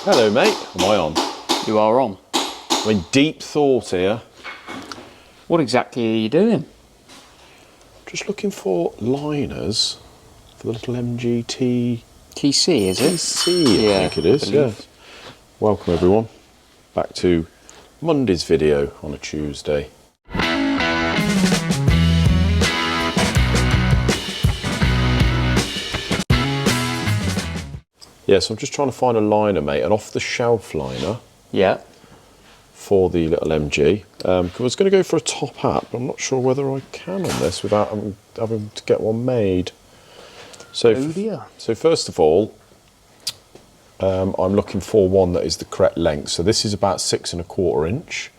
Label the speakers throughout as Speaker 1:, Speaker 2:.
Speaker 1: Hello mate, am I on?
Speaker 2: You are on.
Speaker 1: I'm in deep thought here.
Speaker 2: What exactly are you doing?
Speaker 1: Just looking for liners for the little MGT
Speaker 2: TC, is it?
Speaker 1: TC, I think it is, yeah. Welcome everyone back to Monday's video on a Tuesday. Yeah, so I'm just trying to find a liner, mate, an off-the-shelf liner.
Speaker 2: Yeah.
Speaker 1: For the little MG. I was going to go for a top hat, but I'm not sure whether I can on this without having to get one made. So,
Speaker 2: oh dear.
Speaker 1: So first of all, I'm looking for one that is the correct length. So this is about 6¼ inch.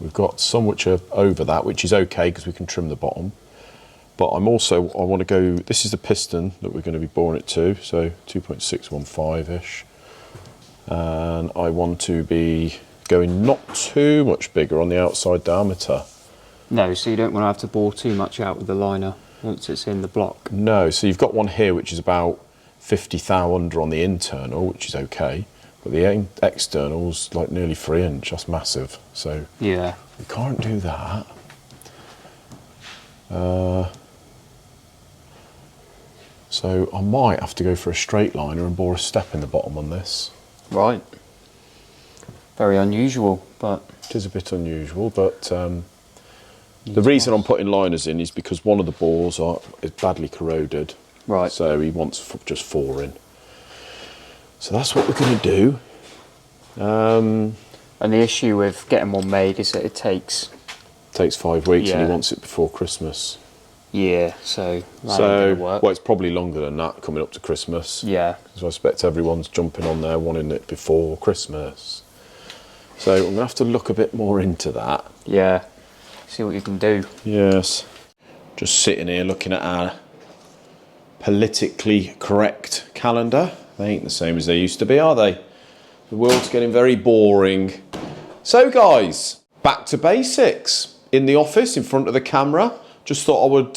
Speaker 1: We've got some which are over that, which is okay because we can trim the bottom. But I want to go, this is the piston that we're going to be boring it to, so 2.615-ish. And I want to be going not too much bigger on the outside diameter.
Speaker 2: No, so you don't want to have to bore too much out with the liner once it's in the block.
Speaker 1: No, so you've got one here which is about 50 thou under on the internal, which is okay. But the external's like nearly 3 inch, that's massive. So
Speaker 2: yeah,
Speaker 1: we can't do that. So I might have to go for a straight liner and bore a step in the bottom on this.
Speaker 2: Right. Very unusual, but...
Speaker 1: It is a bit unusual, but the reason I'm putting liners in is because one of the bores is badly corroded.
Speaker 2: Right.
Speaker 1: So he wants just 4 in. So that's what we're going to do.
Speaker 2: And the issue with getting one made is that it takes
Speaker 1: 5 weeks, and he wants it before Christmas.
Speaker 2: Yeah, so that ain't gonna work.
Speaker 1: Well, it's probably longer than that coming up to Christmas.
Speaker 2: Yeah.
Speaker 1: So I expect everyone's jumping on there wanting it before Christmas. So I'm going to have to look a bit more into that.
Speaker 2: Yeah, see what you can do.
Speaker 1: Yes. Just sitting here looking at our politically correct calendar. They ain't the same as they used to be, are they? The world's getting very boring. So guys, back to basics. In the office, in front of the camera. Just thought I would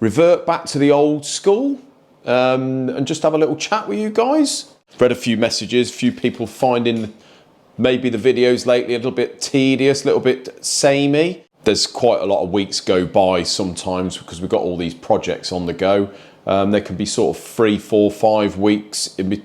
Speaker 1: revert back to the old school and just have a little chat with you guys. Read a few messages, a few people finding maybe the videos lately a little bit tedious, a little bit samey. There's quite a lot of weeks go by sometimes because we've got all these projects on the go. There can be sort of 3, 4, 5 weeks in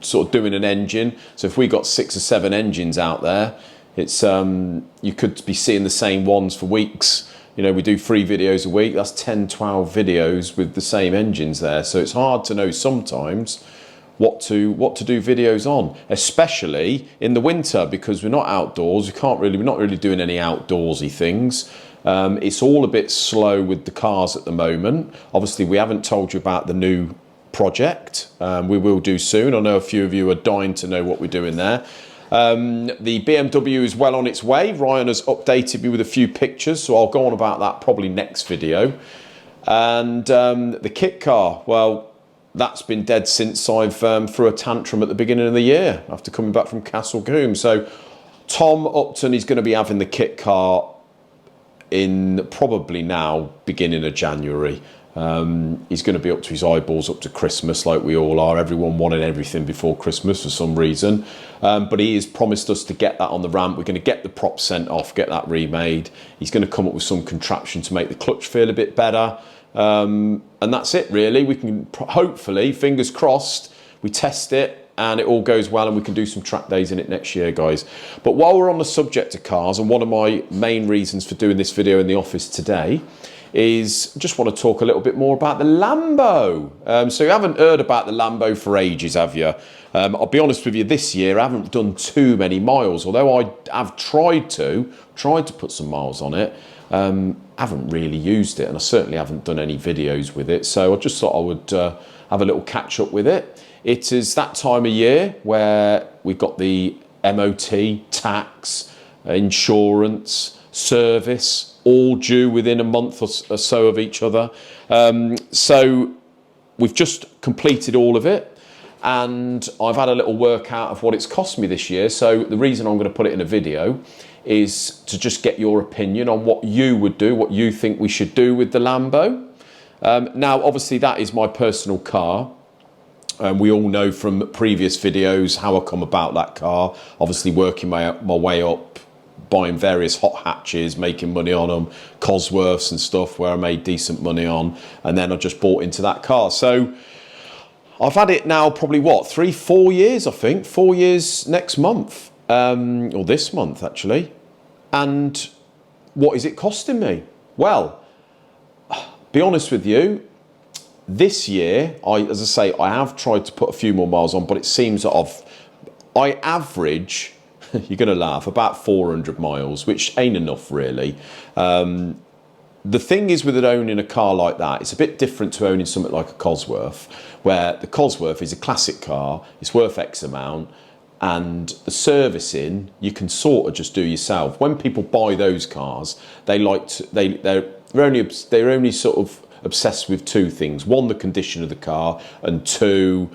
Speaker 1: sort of doing an engine. So if we got 6 or 7 engines out there, it's you could be seeing the same ones for weeks. You know, we do 3 videos a week, that's 10, 12 videos with the same engines there. So it's hard to know sometimes what to do videos on, especially in the winter because we're not outdoors. We're not really doing any outdoorsy things. It's all a bit slow with the cars at the moment. Obviously, we haven't told you about the new project. We will do soon. I know a few of you are dying to know what we're doing there. The BMW is well on its way. Ryan has updated me with a few pictures, so I'll go on about that probably next video. And the kit car, well, that's been dead since I've threw a tantrum at the beginning of the year after coming back from Castle Combe. So Tom Upton is going to be having the kit car in probably now, beginning of January. He's going to be up to his eyeballs up to Christmas like we all are. Everyone wanted everything before Christmas for some reason. But he has promised us to get that on the ramp. We're going to get the prop sent off, get that remade. He's going to come up with some contraption to make the clutch feel a bit better. And that's it really. We can hopefully, fingers crossed, we test it and it all goes well and we can do some track days in it next year, guys. But while we're on the subject of cars, and one of my main reasons for doing this video in the office today is I just want to talk a little bit more about the Lambo. So you haven't heard about the Lambo for ages, have you? I'll be honest with you, this year I haven't done too many miles, although I have tried to put some miles on it. Haven't really used it, and I certainly haven't done any videos with it, so I just thought I would have a little catch up with it. It is that time of year where we've got the MOT, tax, insurance, service, all due within a month or so of each other. So we've just completed all of it, and I've had a little workout of what it's cost me this year. So the reason I'm going to put it in a video is to just get your opinion on what you would do, what you think we should do with the Lambo. Now, obviously, that is my personal car. We all know from previous videos how I come about that car. Obviously working my way up, buying various hot hatches, making money on them, Cosworths and stuff where I made decent money on. And then I just bought into that car. So I've had it now probably, what, 3-4 years, I think. 4 years next month, or this month, actually. And what is it costing me? Well, be honest with you, this year, as I say, I have tried to put a few more miles on, but it seems that I average, you're going to laugh, about 400 miles, which ain't enough really. The thing is with owning a car like that, it's a bit different to owning something like a Cosworth, where the Cosworth is a classic car, it's worth X amount, and the servicing you can sort of just do yourself. When people buy those cars, they're only sort of obsessed with two things: one, the condition of the car, and two,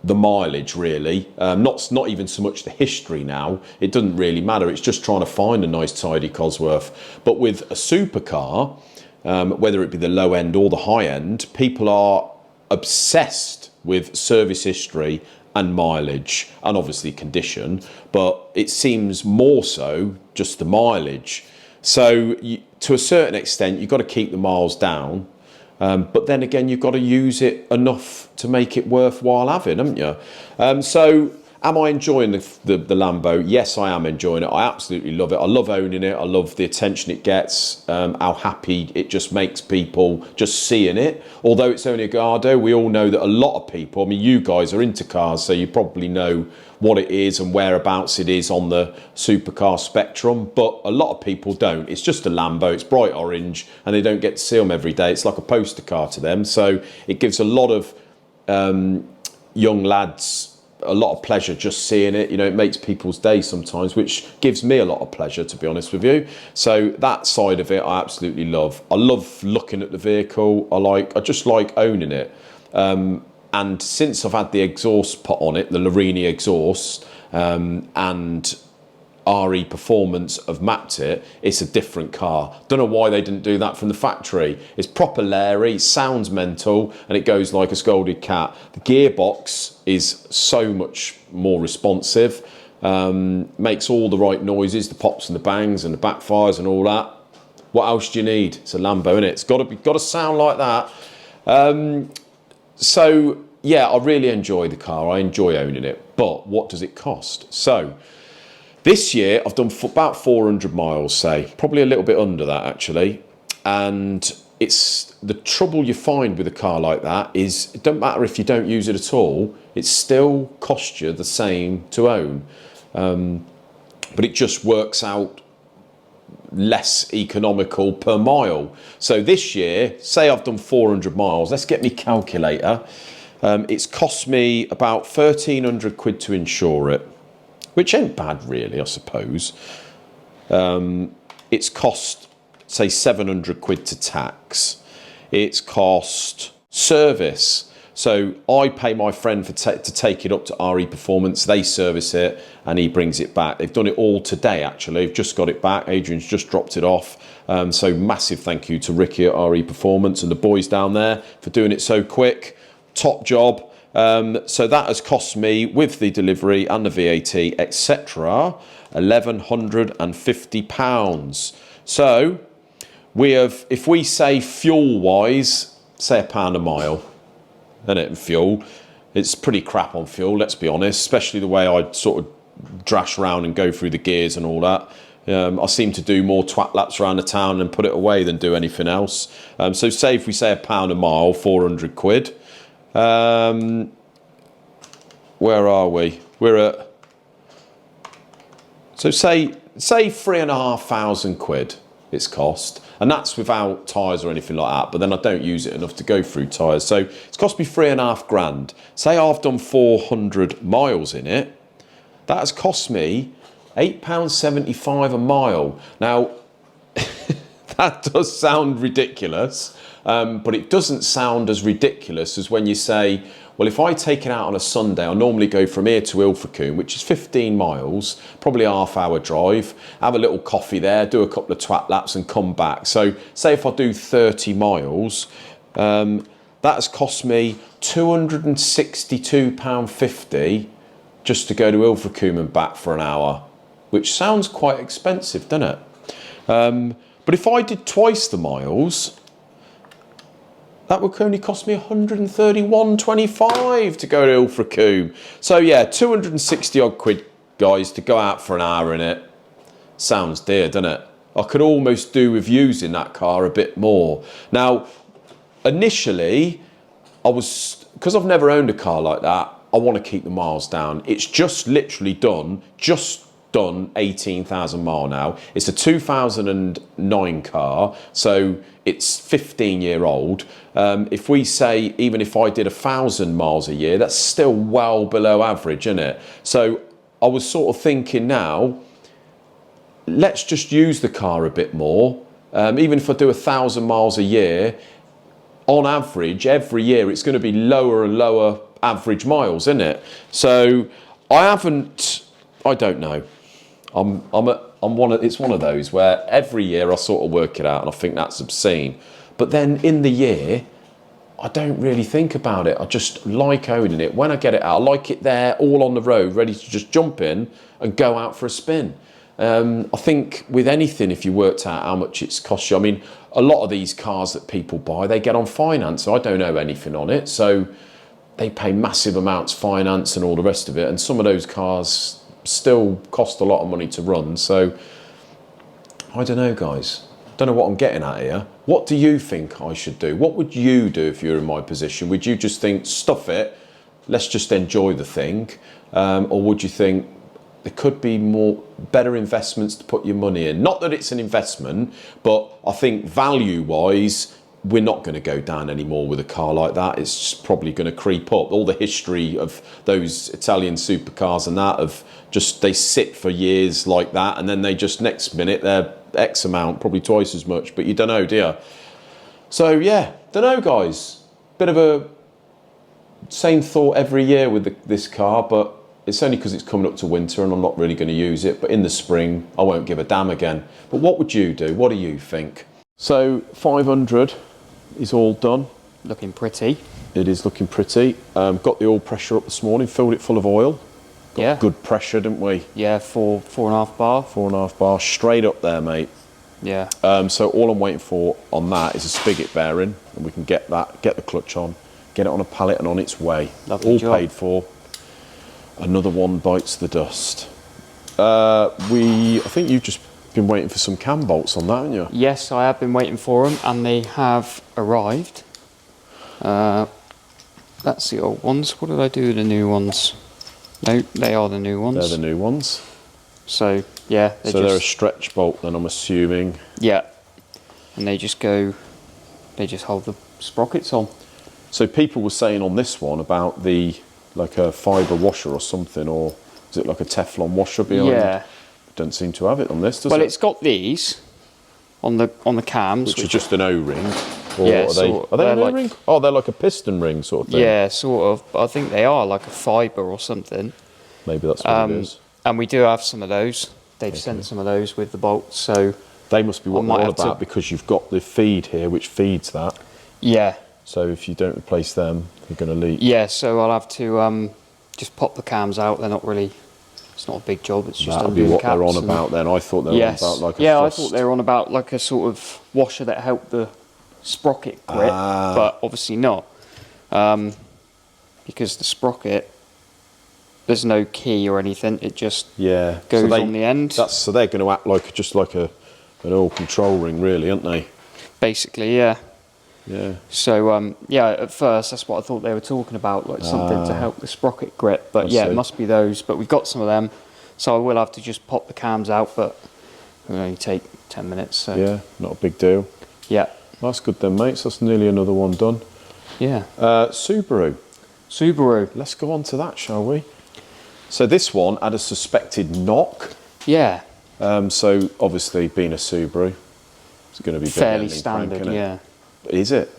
Speaker 1: the mileage, really. Not even so much the history now. It doesn't really matter. It's just trying to find a nice tidy Cosworth. But with a supercar, whether it be the low end or the high end, people are obsessed with service history and mileage, and obviously condition, but it seems more so just the mileage. So to a certain extent, you've got to keep the miles down. But then again, you've got to use it enough to make it worthwhile having, haven't you? So am I enjoying the Lambo? Yes, I am enjoying it. I absolutely love it. I love owning it. I love the attention it gets, how happy it just makes people just seeing it. Although it's only a Gardo, we all know that a lot of people, I mean, you guys are into cars, so you probably know what it is and whereabouts it is on the supercar spectrum, but a lot of people don't. It's just a Lambo, it's bright orange, and they don't get to see them every day. It's like a poster car to them, so it gives a lot of young lads a lot of pleasure just seeing it. You know, it makes people's day sometimes, which gives me a lot of pleasure, to be honest with you. So that side of it I absolutely love. I love looking at the vehicle. I just like owning it. And since I've had the exhaust put on it, the Lorini exhaust, and RE Performance have mapped it, it's a different car. Don't know why they didn't do that from the factory. It's proper Larry, sounds mental, and it goes like a scolded cat. The gearbox is so much more responsive, makes all the right noises, the pops and the bangs and the backfires and all that. What else do you need? It's a Lambo, innit? It's got to sound like that. So yeah, I really enjoy the car. I enjoy owning it. But what does it cost? So this year I've done about 400 miles, say, probably a little bit under that actually. And it's the trouble you find with a car like that is it don't matter if you don't use it at all, it still costs you the same to own. But it just works out less economical per mile. So this year, say I've done 400 miles, let's get me calculator. It's cost me about 1,300 quid to insure it, which ain't bad really, I suppose. It's cost, say, 700 quid to tax. It's cost service. So I pay my friend to take it up to RE Performance. They service it and he brings it back. They've done it all today, actually. They've just got it back. Adrian's just dropped it off. So massive thank you to Ricky at RE Performance and the boys down there for doing it so quick. Top job. So that has cost me, with the delivery and the VAT, etc., £1,150. So we have, if we say fuel-wise, say £1 a mile, isn't it, fuel? It's pretty crap on fuel, let's be honest, especially the way I sort of drash around and go through the gears and all that. I seem to do more twat laps around the town and put it away than do anything else. So say if we say £1 a mile, 400 quid. Where are we? We're at, so say 3,500 quid it's cost, and that's without tyres or anything like that, but then I don't use it enough to go through tyres, so it's cost me 3,500 grand. Say I've done 400 miles in it, that has cost me £8.75 a mile. Now that does sound ridiculous, but it doesn't sound as ridiculous as when you say, well, if I take it out on a Sunday, I normally go from here to Ilfracombe, which is 15 miles, probably a half-hour drive, have a little coffee there, do a couple of twat laps and come back. So say if I do 30 miles, that that has cost me £262.50 just to go to Ilfracombe and back for an hour, which sounds quite expensive, doesn't it? But if I did twice the miles, that would only cost me £131.25 to go to Ilfracombe. So yeah, 260 odd quid, guys, to go out for an hour in it. Sounds dear, doesn't it? I could almost do with using that car a bit more. Now, initially, because I've never owned a car like that, I want to keep the miles down. It's just literally done 18,000 mile now. It's a 2009 car, so it's 15-year-old. If we say, even if I did 1,000 miles a year, that's still well below average, isn't it? So I was sort of thinking now, let's just use the car a bit more. Even if I do 1,000 miles a year, on average, every year it's going to be lower and lower average miles, isn't it? So I don't know. It's one of those where every year I sort of work it out and I think that's obscene. But then in the year, I don't really think about it. I just like owning it. When I get it out, I like it there, all on the road, ready to just jump in and go out for a spin. I think with anything, if you worked out how much it's cost you, I mean, a lot of these cars that people buy, they get on finance. I don't know anything on it, so they pay massive amounts finance and all the rest of it. And some of those cars still cost a lot of money to run. So I don't know, guys. Don't know what I'm getting at here. What do you think I should do? What would you do if you were in my position? Would you just think, stuff it, let's just enjoy the thing? Or would you think there could be better investments to put your money in? Not that it's an investment, but I think value-wise, we're not going to go down anymore with a car like that. It's just probably going to creep up. All the history of those Italian supercars and that they sit for years like that, and then they just next minute they're X amount, probably twice as much, but you don't know, do you? So yeah, don't know, guys. Bit of a same thought every year with this car, but it's only because it's coming up to winter and I'm not really going to use it. But in the spring, I won't give a damn again. But what would you do? What do you think? So 500 is all done.
Speaker 2: Looking pretty.
Speaker 1: It is looking pretty. Got the oil pressure up this morning, filled it full of oil. Got good pressure, didn't we?
Speaker 2: Yeah, 4.5 bar.
Speaker 1: 4.5 bar, straight up there, mate.
Speaker 2: Yeah.
Speaker 1: So all I'm waiting for on that is a spigot bearing, and we can get the clutch on, get it on a pallet and on its way.
Speaker 2: Lovely
Speaker 1: all
Speaker 2: job.
Speaker 1: paid for. Another one bites the dust. I think you've just been waiting for some cam bolts on that, haven't you?
Speaker 2: Yes, I have been waiting for them, and they have arrived. That's the old ones. What did I do with the new ones? No, they are the new ones.
Speaker 1: They're the new ones.
Speaker 2: So yeah,
Speaker 1: they're a stretch bolt then, I'm assuming.
Speaker 2: Yeah, and they just hold the sprockets on.
Speaker 1: So people were saying on this one about like a fibre washer or something, or is it like a Teflon washer behind?
Speaker 2: Yeah.
Speaker 1: Don't seem to have it on this, does it?
Speaker 2: Well, it's got these on the cams,
Speaker 1: which are just an O-ring. Or
Speaker 2: yeah,
Speaker 1: are they an O-ring? Oh, they're like a piston ring sort of thing.
Speaker 2: Yeah, sort of. But I think they are like a fibre or something.
Speaker 1: Maybe that's what it is.
Speaker 2: And we do have some of those. They've sent some of those with the bolts, so
Speaker 1: they must be what they're all about, because you've got the feed here, which feeds that.
Speaker 2: Yeah.
Speaker 1: So if you don't replace them, they're going to leak.
Speaker 2: Yeah, so I'll have to just pop the cams out. They're not really. It's not a big job. It's just
Speaker 1: that'll be what they're on about then. I thought they were on about like a frost.
Speaker 2: I thought they were on about like a sort of washer that helped the sprocket grip, but obviously not, because the sprocket, there's no key or anything. It just goes on the end.
Speaker 1: So they're going to act like just like an oil control ring, really, aren't they?
Speaker 2: Basically, yeah.
Speaker 1: Yeah.
Speaker 2: So at first that's what I thought they were talking about, like something to help the sprocket grip. But it must be those. But we've got some of them, so I will have to just pop the cams out. But it'll only take 10 minutes. So.
Speaker 1: Yeah, not a big deal.
Speaker 2: Yeah.
Speaker 1: That's good then, mate. So that's nearly another one done.
Speaker 2: Yeah.
Speaker 1: Subaru.
Speaker 2: Let's
Speaker 1: go on to that, shall we? So this one had a suspected knock.
Speaker 2: Yeah.
Speaker 1: So obviously, being a Subaru, it's going to be
Speaker 2: fairly standard.
Speaker 1: Frank,
Speaker 2: yeah.
Speaker 1: Is it?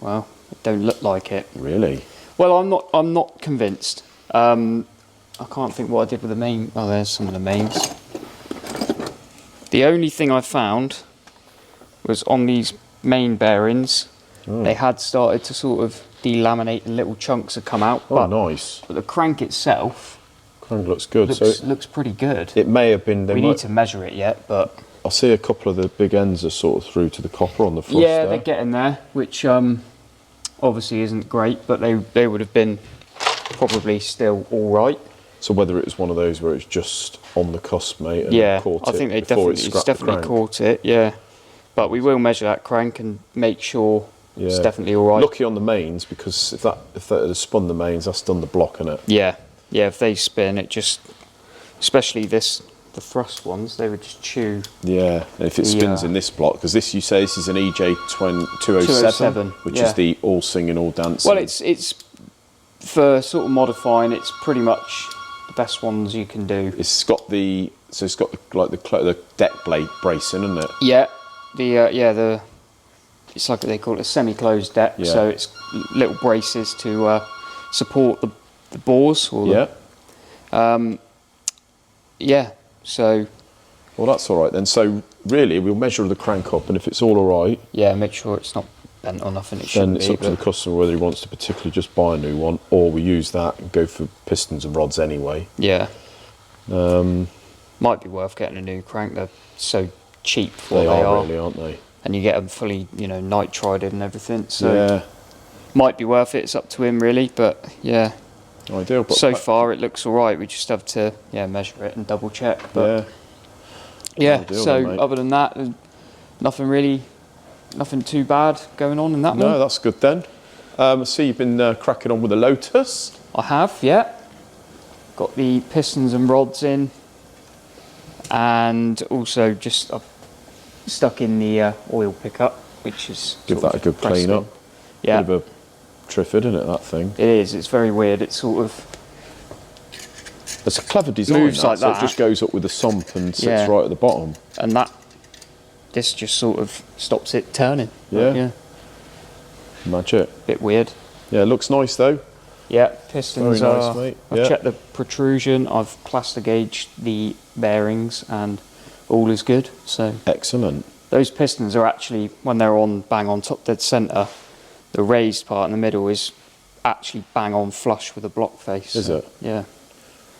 Speaker 2: Well, it don't look like it.
Speaker 1: Really?
Speaker 2: Well, I'm not convinced. I can't think what I did with the main. Oh, there's some of the mains. The only thing I found was on these main bearings, They had started to sort of delaminate and little chunks have come out.
Speaker 1: Oh, nice.
Speaker 2: But the crank itself
Speaker 1: Crank looks good.
Speaker 2: looks pretty good.
Speaker 1: It may have been...
Speaker 2: We need to measure it yet, but...
Speaker 1: I see a couple of the big ends are sort of through to the copper on the front.
Speaker 2: Yeah, they're getting there, which obviously isn't great, but they would have been probably still all right.
Speaker 1: So whether it was one of those where it's just on the cusp, mate, and
Speaker 2: yeah,
Speaker 1: caught
Speaker 2: I think they
Speaker 1: before
Speaker 2: definitely caught it. Yeah, but we will measure that crank and make sure it's definitely all right.
Speaker 1: Lucky on the mains, because if that had spun the mains, that's done the block in it.
Speaker 2: Yeah, yeah. If they spin, it just, especially the thrust ones, they would just chew.
Speaker 1: Yeah, and if it spins in this block, because you say this is an EJ 207, which is the all singing, all dancing.
Speaker 2: Well, it's for sort of modifying. It's pretty much the best ones you can do.
Speaker 1: It's got the deck blade bracing, isn't it?
Speaker 2: Yeah, it's like they call it a semi-closed deck.
Speaker 1: Yeah.
Speaker 2: So it's little braces to support the bores. Or So.
Speaker 1: Well, that's all right then. So really, we'll measure the crank up, and if it's all right,
Speaker 2: make sure it's not bent or nothing.
Speaker 1: Then it's up to the customer whether he wants to particularly just buy a new one, or we use that and go for pistons and rods anyway.
Speaker 2: Yeah. Might be worth getting a new crank. They're so cheap for what they are,
Speaker 1: really, aren't they?
Speaker 2: And you get them fully, nitrided and everything. So might be worth it. It's up to him really, but yeah.
Speaker 1: Ideal. But
Speaker 2: so far it looks all right. We just have to measure it and double check. But
Speaker 1: Ideal,
Speaker 2: so
Speaker 1: then,
Speaker 2: other than that, nothing too bad going on in that one.
Speaker 1: No, that's good then. I see you've been cracking on with the Lotus.
Speaker 2: I have, yeah. Got the pistons and rods in, and also just stuck in the oil pickup, which is
Speaker 1: give that a good clean up.
Speaker 2: Yeah,
Speaker 1: bit of a Triffid, isn't it, that thing?
Speaker 2: It is. It's very weird. It's sort of...
Speaker 1: It's a clever design,
Speaker 2: moves like that.
Speaker 1: It just goes up with a sump and sits right at the bottom.
Speaker 2: And this just sort of stops it turning.
Speaker 1: Yeah. Magic.
Speaker 2: Bit weird.
Speaker 1: Yeah, it looks nice though.
Speaker 2: Yeah, pistons
Speaker 1: very nice, mate.
Speaker 2: I've checked the protrusion, I've plaster gauged the bearings, and all is good. So
Speaker 1: excellent.
Speaker 2: Those pistons are actually, when they're bang on top dead centre, the raised part in the middle is actually bang on flush with the block face.
Speaker 1: Is it?
Speaker 2: Yeah.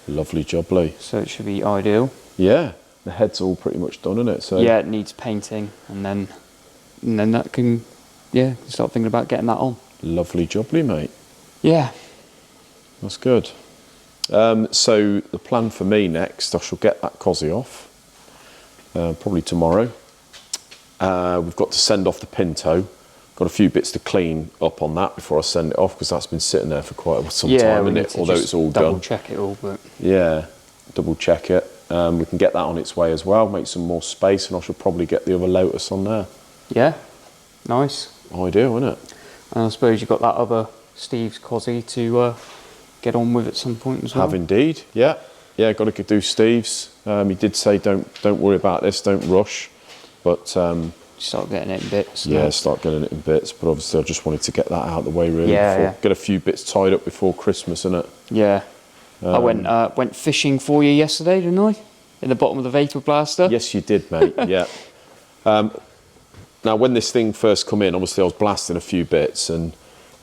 Speaker 1: Lovely jubbly.
Speaker 2: So it should be ideal.
Speaker 1: Yeah. The head's all pretty much done, isn't it? So
Speaker 2: yeah, it needs painting, and then that can start thinking about getting that on.
Speaker 1: Lovely jubbly, mate.
Speaker 2: Yeah.
Speaker 1: That's good. So the plan for me next, I shall get that cosy off. Probably tomorrow. We've got to send off the Pinto. Got a few bits to clean up on that before I send it off, because that's been sitting there for quite some time, isn't it? Although it's all done.
Speaker 2: Double check it all, but
Speaker 1: yeah, double check it. We can get that on its way as well. Make some more space, and I shall probably get the other Lotus on there.
Speaker 2: Yeah, nice.
Speaker 1: Ideal, isn't it?
Speaker 2: And I suppose you've got that other Steve's Cosy to get on with at some point as well.
Speaker 1: Have indeed. Yeah, got to do Steve's. He did say don't worry about this, don't rush, but.
Speaker 2: Start getting it in bits.
Speaker 1: Yeah, start getting it in bits, but obviously I just wanted to get that out of the way really.
Speaker 2: Yeah.
Speaker 1: Get a few bits tied up before Christmas, innit?
Speaker 2: Yeah. I went fishing for you yesterday, didn't I? In the bottom of the Vapor Blaster.
Speaker 1: Yes, you did, mate. Yeah. Now, when this thing first come in, obviously I was blasting a few bits, and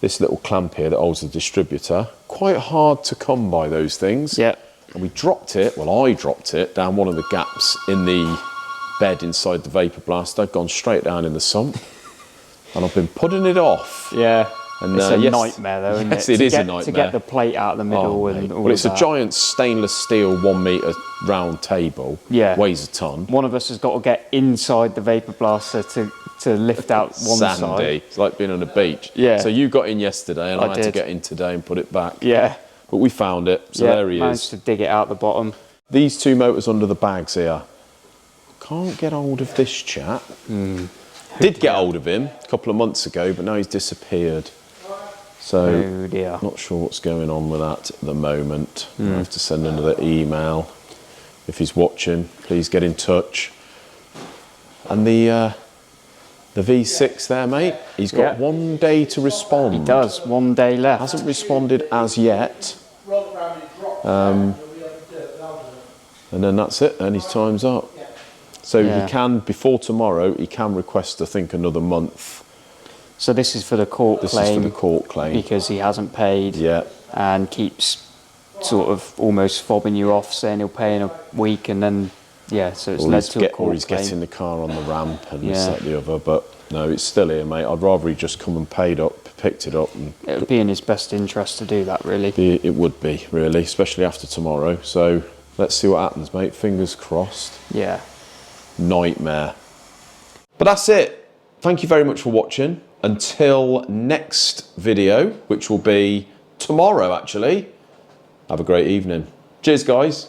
Speaker 1: this little clamp here that holds the distributor, quite hard to come by those things.
Speaker 2: Yeah.
Speaker 1: And I dropped it down one of the gaps in the bed inside the Vapor Blaster. I'd gone straight down in the sump, and I've been putting it off.
Speaker 2: Yeah.
Speaker 1: And,
Speaker 2: it's a nightmare though, isn't
Speaker 1: yes,
Speaker 2: it?
Speaker 1: it is a nightmare.
Speaker 2: To get the plate out of the middle and all
Speaker 1: it's
Speaker 2: of
Speaker 1: a
Speaker 2: that.
Speaker 1: giant stainless steel 1 metre round table.
Speaker 2: Yeah.
Speaker 1: Weighs a ton.
Speaker 2: One of us has got to get inside the Vapor Blaster to lift out one
Speaker 1: Sandy.
Speaker 2: side.
Speaker 1: It's like being on a beach.
Speaker 2: Yeah.
Speaker 1: So you got in yesterday, and I had to
Speaker 2: did.
Speaker 1: get in today and put it back.
Speaker 2: Yeah.
Speaker 1: But we found it, so there he
Speaker 2: managed
Speaker 1: is.
Speaker 2: to dig it out the bottom.
Speaker 1: These two motors under the bags here. Can't get hold of this chap. Did get hold of him a couple of months ago, but now he's disappeared. So,
Speaker 2: oh dear.
Speaker 1: Not sure what's going on with that at the moment. I have to send another email. If he's watching, please get in touch. And the V6 there, mate, he's got 1 day to respond.
Speaker 2: He does, 1 day left.
Speaker 1: Hasn't responded as yet. And then that's it, and his time's up. So he can, before tomorrow, he can request, I think, another month
Speaker 2: So this is for the court
Speaker 1: This
Speaker 2: claim.
Speaker 1: is for the court claim.
Speaker 2: Because he hasn't paid.
Speaker 1: Yeah.
Speaker 2: And keeps sort of almost fobbing you off, saying he'll pay in a week, and then, yeah, so it's led to a court claim.
Speaker 1: Or he's getting the car on the ramp and this,
Speaker 2: Yeah.
Speaker 1: that, the other. But no, it's still here, mate. I'd rather he just come and picked it up. And
Speaker 2: it would be in his best interest to do that, really.
Speaker 1: it would be, really, especially after tomorrow. So let's see what happens, mate. Fingers crossed.
Speaker 2: Yeah.
Speaker 1: Nightmare. But that's it. Thank you very much for watching. Until next video, which will be tomorrow, actually. Have a great evening. Cheers, guys.